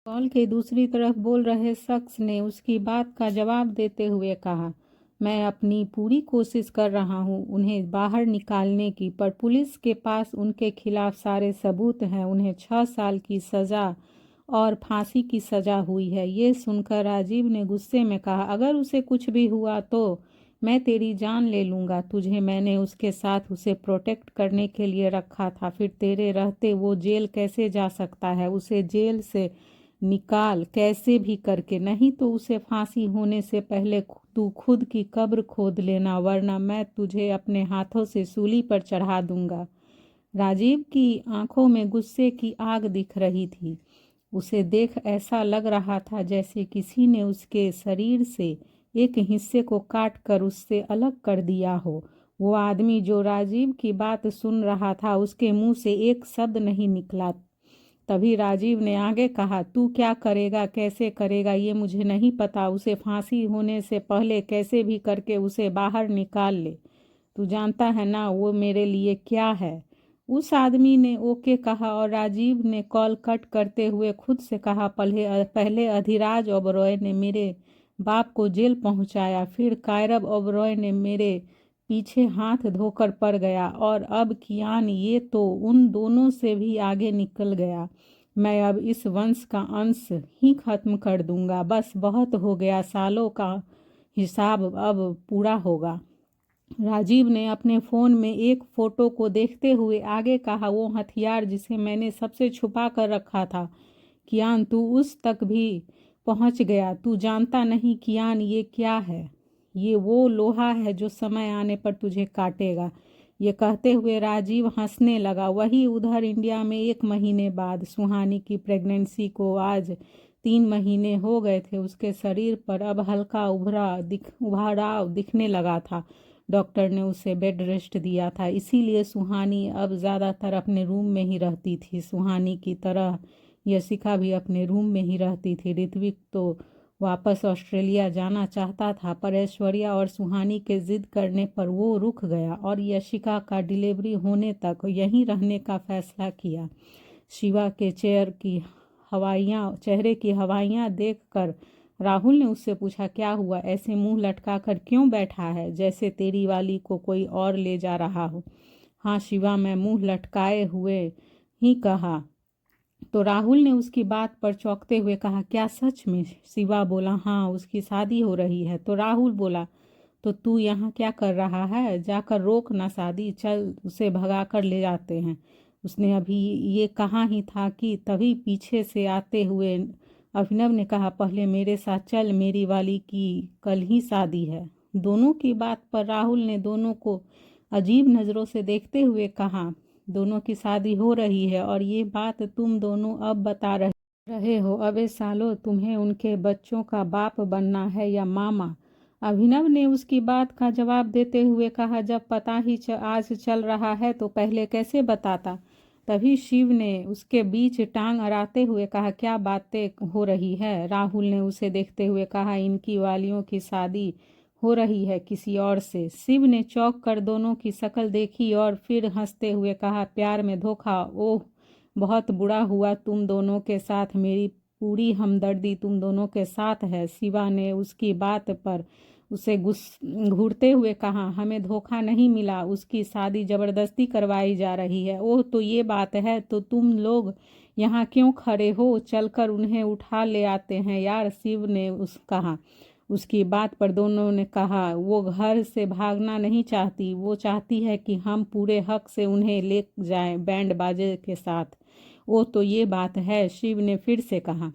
Call के दूसरी तरफ बोल रहे शख्स ने उसकी बात का जवाब देते हुए कहा, मैं अपनी पूरी कोशिश कर रहा हूं उन्हें बाहर निकालने की, पर पुलिस के पास उनके खिलाफ सारे सबूत हैं। उन्हें 6 साल की सज़ा और फांसी की सज़ा हुई है। ये सुनकर राजीव ने गुस्से में कहा, अगर उसे कुछ भी हुआ तो मैं तेरी जान ले लूँगा। तुझे मैंने उसके साथ उसे प्रोटेक्ट करने के लिए रखा था, फिर तेरे रहते वो जेल कैसे जा सकता है? उसे जेल से निकाल कैसे भी करके, नहीं तो उसे फांसी होने से पहले तू खुद की कब्र खोद लेना, वरना मैं तुझे अपने हाथों से सूली पर चढ़ा दूंगा। राजीव की आंखों में गुस्से की आग दिख रही थी। उसे देख ऐसा लग रहा था जैसे किसी ने उसके शरीर से एक हिस्से को काट कर उससे अलग कर दिया हो। वो आदमी जो राजीव की बात सुन रहा था, उसके मुंह से एक शब्द नहीं निकला। तभी राजीव ने आगे कहा, तू क्या करेगा, कैसे करेगा, ये मुझे नहीं पता। उसे फांसी होने से पहले कैसे भी करके उसे बाहर निकाल ले। तू जानता है ना वो मेरे लिए क्या है? उस आदमी ने ओके कहा और राजीव ने कॉल कट करते हुए खुद से कहा, पहले अधिराज ओबरॉय ने मेरे बाप को जेल पहुंचाया, फिर कायरब ओबरॉय ने मेरे पीछे हाथ धोकर पड़ गया, और अब कियान, ये तो उन दोनों से भी आगे निकल गया। मैं अब इस वंश का अंश ही खत्म कर दूंगा। बस बहुत हो गया, सालों का हिसाब अब पूरा होगा। राजीव ने अपने फ़ोन में एक फ़ोटो को देखते हुए आगे कहा, वो हथियार जिसे मैंने सबसे छुपा कर रखा था। कियान, तू उस तक भी पहुंच गया। तू जानता नहीं कियान, ये क्या है? ये वो लोहा है जो समय आने पर तुझे काटेगा। ये कहते हुए राजीव हंसने लगा। वही उधर इंडिया में 1 महीने बाद सुहानी की प्रेगनेंसी को आज 3 महीने हो गए थे। उसके शरीर पर अब हल्का उभराव दिखने लगा था। डॉक्टर ने उसे बेड रेस्ट दिया था, इसीलिए सुहानी अब ज़्यादातर अपने रूम में ही रहती थी। सुहानी की तरह यशिका भी अपने रूम में ही रहती थी। ऋत्विक तो वापस ऑस्ट्रेलिया जाना चाहता था, पर ऐश्वर्या और सुहानी के जिद करने पर वो रुक गया और यशिका का डिलीवरी होने तक यहीं रहने का फैसला किया। शिवा के चेहरे की हवाइयाँ देखकर राहुल ने उससे पूछा, क्या हुआ? ऐसे मुंह लटका कर क्यों बैठा है, जैसे तेरी वाली को कोई और ले जा रहा हो? हाँ शिवा, मैं मुंह लटकाए हुए ही कहा। तो राहुल ने उसकी बात पर चौंकते हुए कहा, क्या सच में? शिवा बोला, हाँ, उसकी शादी हो रही है। तो राहुल बोला, तो तू यहाँ क्या कर रहा है? जाकर रोक ना शादी, चल उसे भगा कर ले जाते हैं। उसने अभी ये कहा ही था कि तभी पीछे से आते हुए अभिनव ने कहा, पहले मेरे साथ चल, मेरी वाली की कल ही शादी है। दोनों की बात पर राहुल ने दोनों को अजीब नज़रों से देखते हुए कहा, दोनों की शादी हो रही है और ये बात तुम दोनों अब बता रहे हो? अबे सालो, तुम्हें उनके बच्चों का बाप बनना है या मामा? अभिनव ने उसकी बात का जवाब देते हुए कहा, जब पता ही आज चल रहा है तो पहले कैसे बताता? तभी शिव ने उसके बीच टांग अड़ाते हुए कहा, क्या बातें हो रही है? राहुल ने उसे देखते हुए कहा, इनकी वालियों की शादी हो रही है किसी और से। शिव ने चौंक कर दोनों की शक्ल देखी और फिर हंसते हुए कहा, प्यार में धोखा? ओह, बहुत बुरा हुआ तुम दोनों के साथ। मेरी पूरी हमदर्दी तुम दोनों के साथ है। शिवा ने उसकी बात पर उसे घूरते हुए कहा, हमें धोखा नहीं मिला, उसकी शादी जबरदस्ती करवाई जा रही है। ओह, तो ये बात है, तो तुम लोग यहाँ क्यों खड़े हो? चलकर उन्हें उठा ले आते हैं यार, शिव ने कहा। उसकी बात पर दोनों ने कहा, वो घर से भागना नहीं चाहती, वो चाहती है कि हम पूरे हक से उन्हें ले जाएं बैंड बाजे के साथ। वो तो ये बात है, शिव ने फिर से कहा।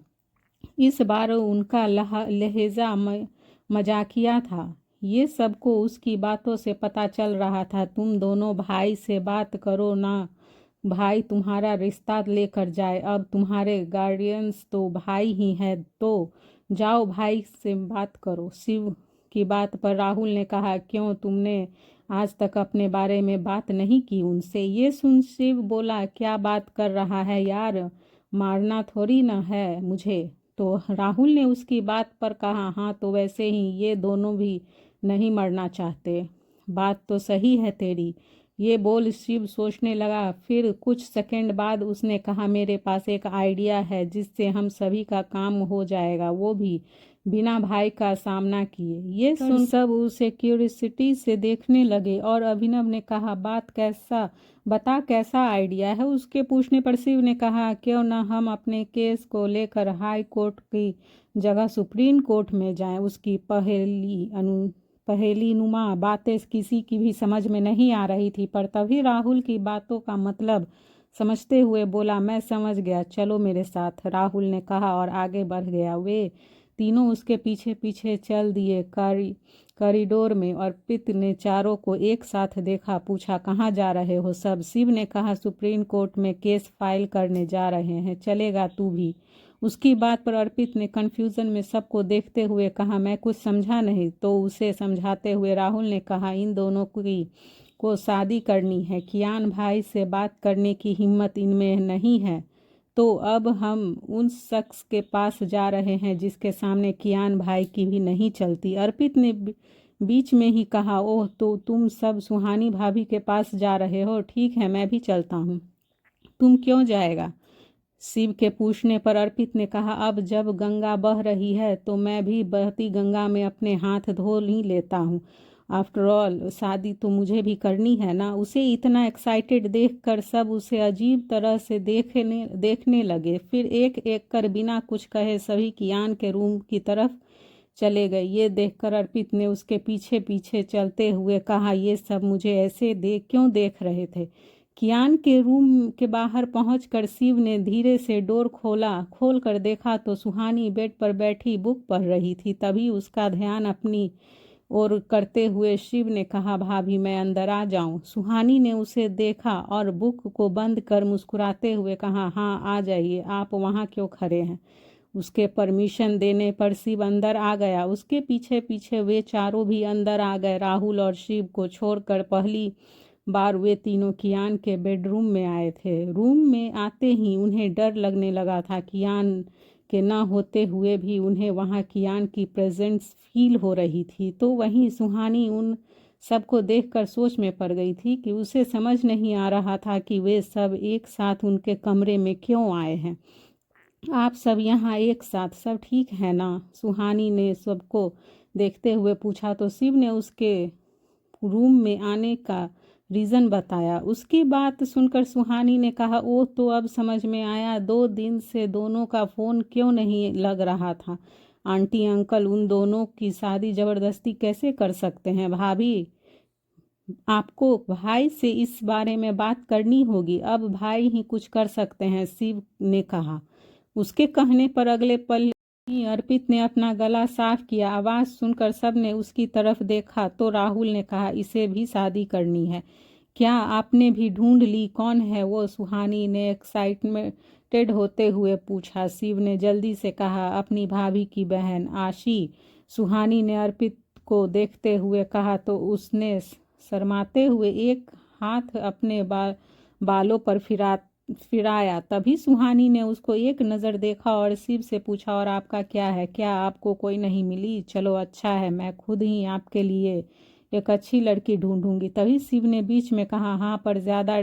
इस बार उनका लहजा मजाकिया था। ये सबको उसकी बातों से पता चल रहा था। तुम दोनों भाई से बात करो ना, भाई तुम्हारा रिश्ता लेकर जाए। अब तुम्हारे गार्डियंस तो भाई ही हैं, तो जाओ भाई से बात करो। शिव की बात पर राहुल ने कहा, क्यों, तुमने आज तक अपने बारे में बात नहीं की उनसे? ये सुन शिव बोला, क्या बात कर रहा है यार, मारना थोड़ी ना है मुझे। तो राहुल ने उसकी बात पर कहा, हाँ तो वैसे ही ये दोनों भी नहीं मरना चाहते। बात तो सही है तेरी, ये बोल शिव सोचने लगा। फिर कुछ सेकंड बाद उसने कहा, मेरे पास एक आइडिया है जिससे हम सभी का काम हो जाएगा, वो भी बिना भाई का सामना किए। ये सुन सब उसे क्यूरियोसिटी से देखने लगे और अभिनव ने कहा, बता कैसा आइडिया है। उसके पूछने पर शिव ने कहा, क्यों ना हम अपने केस को लेकर हाई कोर्ट की जगह सुप्रीम कोर्ट में जाएं। उसकी पहेली नुमा बातें किसी की भी समझ में नहीं आ रही थी, पर तभी राहुल की बातों का मतलब समझते हुए बोला, मैं समझ गया, चलो मेरे साथ, राहुल ने कहा और आगे बढ़ गया। वे तीनों उसके पीछे पीछे चल दिए। कॉरिडोर में अर्पित ने चारों को एक साथ देखा। पूछा, कहाँ जा रहे हो सब? शिव ने कहा, सुप्रीम कोर्ट में केस फाइल करने जा रहे हैं, चलेगा तू भी? उसकी बात पर अर्पित ने कन्फ्यूजन में सबको देखते हुए कहा, मैं कुछ समझा नहीं। तो उसे समझाते हुए राहुल ने कहा, इन दोनों को शादी करनी है, कियान भाई से बात करने की हिम्मत इनमें नहीं है, तो अब हम उन शख्स के पास जा रहे हैं जिसके सामने कियान भाई की भी नहीं चलती। अर्पित ने बीच में ही कहा, ओह, तो तुम सब सुहानी भाभी के पास जा रहे हो? ठीक है, मैं भी चलता हूँ। तुम क्यों जाएगा? शिव के पूछने पर अर्पित ने कहा, अब जब गंगा बह रही है तो मैं भी बहती गंगा में अपने हाथ धो ही लेता हूँ। आफ्टर ऑल शादी तो मुझे भी करनी है ना। उसे इतना एक्साइटेड देखकर सब उसे अजीब तरह से देखने लगे। फिर एक एक कर बिना कुछ कहे सभी कियान के रूम की तरफ चले गए। ये देखकर अर्पित ने उसके पीछे पीछे चलते हुए कहा, ये सब मुझे ऐसे क्यों देख रहे थे? कियान के रूम के बाहर पहुंचकर शिव ने धीरे से डोर खोल कर देखा तो सुहानी बेड पर बैठी बुक पढ़ रही थी। तभी उसका ध्यान अपनी ओर करते हुए शिव ने कहा, भाभी मैं अंदर आ जाऊं? सुहानी ने उसे देखा और बुक को बंद कर मुस्कुराते हुए कहा, हाँ आ जाइए, आप वहाँ क्यों खड़े हैं? उसके परमिशन देने पर शिव अंदर आ गया। उसके पीछे पीछे वे चारों भी अंदर आ गए। राहुल और शिव को छोड़कर पहली बार वे तीनों कियान के बेडरूम में आए थे। रूम में आते ही उन्हें डर लगने लगा था। कियान के न होते हुए भी उन्हें वहाँ कियान की प्रेजेंस फील हो रही थी। तो वहीं सुहानी उन सबको देखकर सोच में पड़ गई थी कि उसे समझ नहीं आ रहा था कि वे सब एक साथ उनके कमरे में क्यों आए हैं। आप सब यहाँ एक साथ, सब ठीक है ना? सुहानी ने सबको देखते हुए पूछा तो शिव ने उसके रूम में आने का रीज़न बताया। उसकी बात सुनकर सुहानी ने कहा, ओह, तो अब समझ में आया, 2 दिन से दोनों का फ़ोन क्यों नहीं लग रहा था। आंटी अंकल उन दोनों की शादी ज़बरदस्ती कैसे कर सकते हैं? भाभी, आपको भाई से इस बारे में बात करनी होगी, अब भाई ही कुछ कर सकते हैं, शिव ने कहा। उसके कहने पर अगले पल ही अर्पित ने अपना गला साफ किया। आवाज़ सुनकर सबने उसकी तरफ देखा तो राहुल ने कहा, इसे भी शादी करनी है क्या? आपने भी ढूंढ ली कौन है वो? सुहानी ने एक्साइटेड होते हुए पूछा। शिव ने जल्दी से कहा, अपनी भाभी की बहन आशी। सुहानी ने अर्पित को देखते हुए कहा तो उसने शर्माते हुए एक हाथ अपने बालों पर फिराया। तभी सुहानी ने उसको एक नज़र देखा और शिव से पूछा, और आपका क्या है? क्या आपको कोई नहीं मिली? चलो अच्छा है, मैं खुद ही आपके लिए एक अच्छी लड़की ढूंढूंगी। तभी शिव ने बीच में कहा, हाँ पर ज़्यादा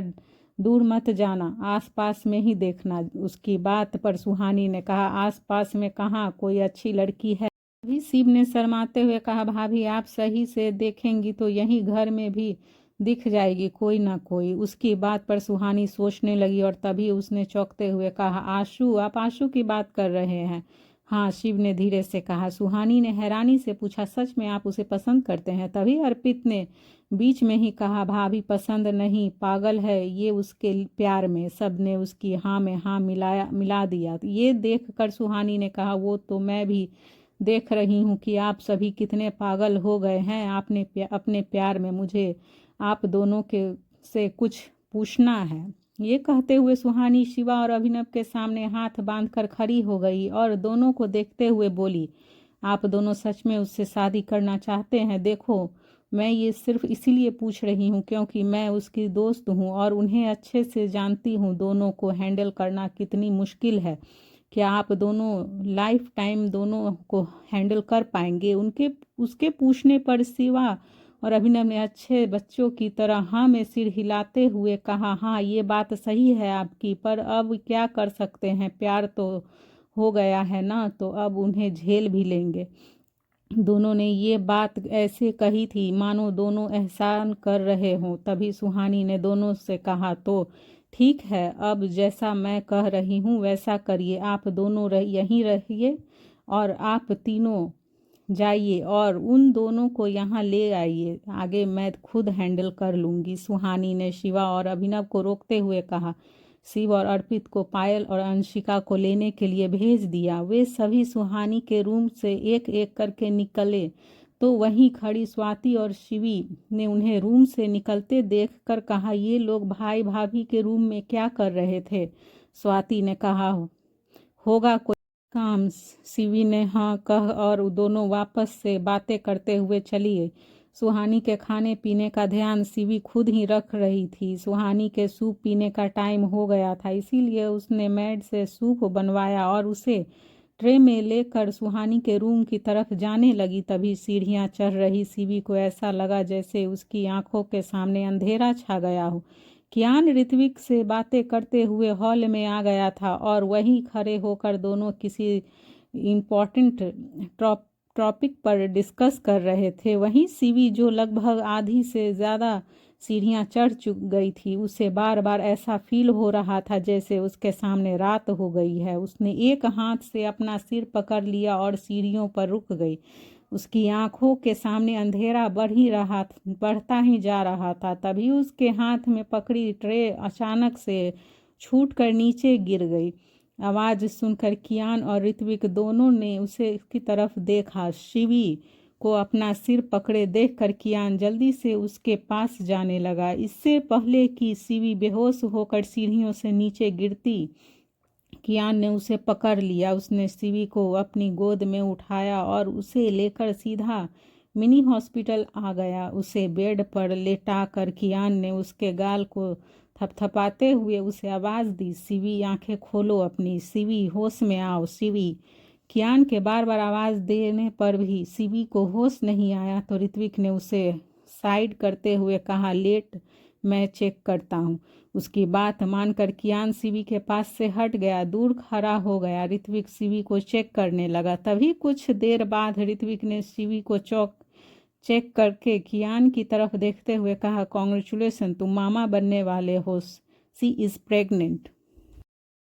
दूर मत जाना, आसपास में ही देखना। उसकी बात पर सुहानी ने कहा, आसपास में कहाँ कोई अच्छी लड़की है? तभी शिव ने शर्माते हुए कहा, भाभी आप सही से देखेंगी तो यहीं घर में भी दिख जाएगी कोई ना कोई। उसकी बात पर सुहानी सोचने लगी और तभी उसने चौंकते हुए कहा, आशु, आप आशु की बात कर रहे हैं? हाँ, शिव ने धीरे से कहा। सुहानी ने हैरानी से पूछा, सच में आप उसे पसंद करते हैं? तभी अर्पित ने बीच में ही कहा, भाभी पसंद नहीं, पागल है ये उसके प्यार में। सब ने उसकी हाँ में हाँ मिला दिया। ये देख कर सुहानी ने कहा, वो तो मैं भी देख रही हूँ कि आप सभी कितने पागल हो गए हैं अपने प्यार में। मुझे आप दोनों के से कुछ पूछना है। ये कहते हुए सुहानी शिवा और अभिनव के सामने हाथ बांधकर खड़ी हो गई और दोनों को देखते हुए बोली, आप दोनों सच में उससे शादी करना चाहते हैं? देखो, मैं ये सिर्फ इसीलिए पूछ रही हूँ क्योंकि मैं उसकी दोस्त हूँ और उन्हें अच्छे से जानती हूँ। दोनों को हैंडल करना कितनी मुश्किल है। क्या आप दोनों लाइफ टाइम दोनों को हैंडल कर पाएंगे? उसके पूछने पर शिवा और अभिनव ने अच्छे बच्चों की तरह हाँ में सिर हिलाते हुए कहा, हाँ ये बात सही है आपकी, पर अब क्या कर सकते हैं, प्यार तो हो गया है ना, तो अब उन्हें झेल भी लेंगे। दोनों ने ये बात ऐसे कही थी मानो दोनों एहसान कर रहे हों। तभी सुहानी ने दोनों से कहा, तो ठीक है, अब जैसा मैं कह रही हूँ वैसा करिए, आप दोनों यहीं रहिए और आप तीनों जाइए और उन दोनों को यहाँ ले आइए, आगे मैं खुद हैंडल कर लूँगी। सुहानी ने शिवा और अभिनव को रोकते हुए कहा। शिव और अर्पित को पायल और अंशिका को लेने के लिए भेज दिया। वे सभी सुहानी के रूम से एक एक करके निकले तो वहीं खड़ी स्वाति और शिवी ने उन्हें रूम से निकलते देखकर कहा, ये लोग भाई भाभी के रूम में क्या कर रहे थे? स्वाति ने कहा, होगा कोई काम। शिवी ने हाँ कह और दोनों वापस से बातें करते हुए चली गई। सुहानी के खाने पीने का ध्यान शिवी खुद ही रख रही थी। सुहानी के सूप पीने का टाइम हो गया था, इसीलिए उसने मैड से सूप बनवाया और उसे ट्रे में लेकर सुहानी के रूम की तरफ जाने लगी। तभी सीढ़ियां चढ़ रही शिवी को ऐसा लगा जैसे उसकी आंखों के सामने अंधेरा छा गया हो। कियान ऋत्विक से बातें करते हुए हॉल में आ गया था और वहीं खड़े होकर दोनों किसी इम्पोर्टेंट टॉपिक पर डिस्कस कर रहे थे। वहीं शिवी जो लगभग आधी से ज़्यादा सीढ़ियां चढ़ चुक गई थी, उसे बार बार ऐसा फील हो रहा था जैसे उसके सामने रात हो गई है। उसने एक हाथ से अपना सिर पकड़ लिया और सीढ़ियों पर रुक गई। उसकी आंखों के सामने अंधेरा बढ़ता ही जा रहा था। तभी उसके हाथ में पकड़ी ट्रे अचानक से छूटकर नीचे गिर गई। आवाज़ सुनकर कियान और ऋत्विक दोनों ने उसे की तरफ देखा। शिवी को अपना सिर पकड़े देखकर कियान जल्दी से उसके पास जाने लगा। इससे पहले कि शिवी बेहोश होकर सीढ़ियों से नीचे गिरती, कियान ने उसे पकड़ लिया। उसने शिवी को अपनी गोद में उठाया और उसे लेकर सीधा मिनी हॉस्पिटल आ गया। उसे बेड पर लेटाकर कियान ने उसके गाल को थपथपाते हुए उसे आवाज़ दी, शिवी आंखें खोलो अपनी, शिवी होश में आओ, शिवी। कियान के बार बार आवाज़ देने पर भी शिवी को होश नहीं आया तो ऋत्विक ने उसे साइड करते हुए कहा, लेट, मैं चेक करता हूँ। उसकी बात मानकर कियान शिवी के पास से हट गया, दूर खड़ा हो गया। ऋत्विक शिवी को चेक करने लगा। तभी कुछ देर बाद ऋत्विक ने शिवी को चेक करके कियान की तरफ देखते हुए कहा, कॉन्ग्रेचुलेसन, तुम मामा बनने वाले हो, सी इज़ प्रेग्नेंट।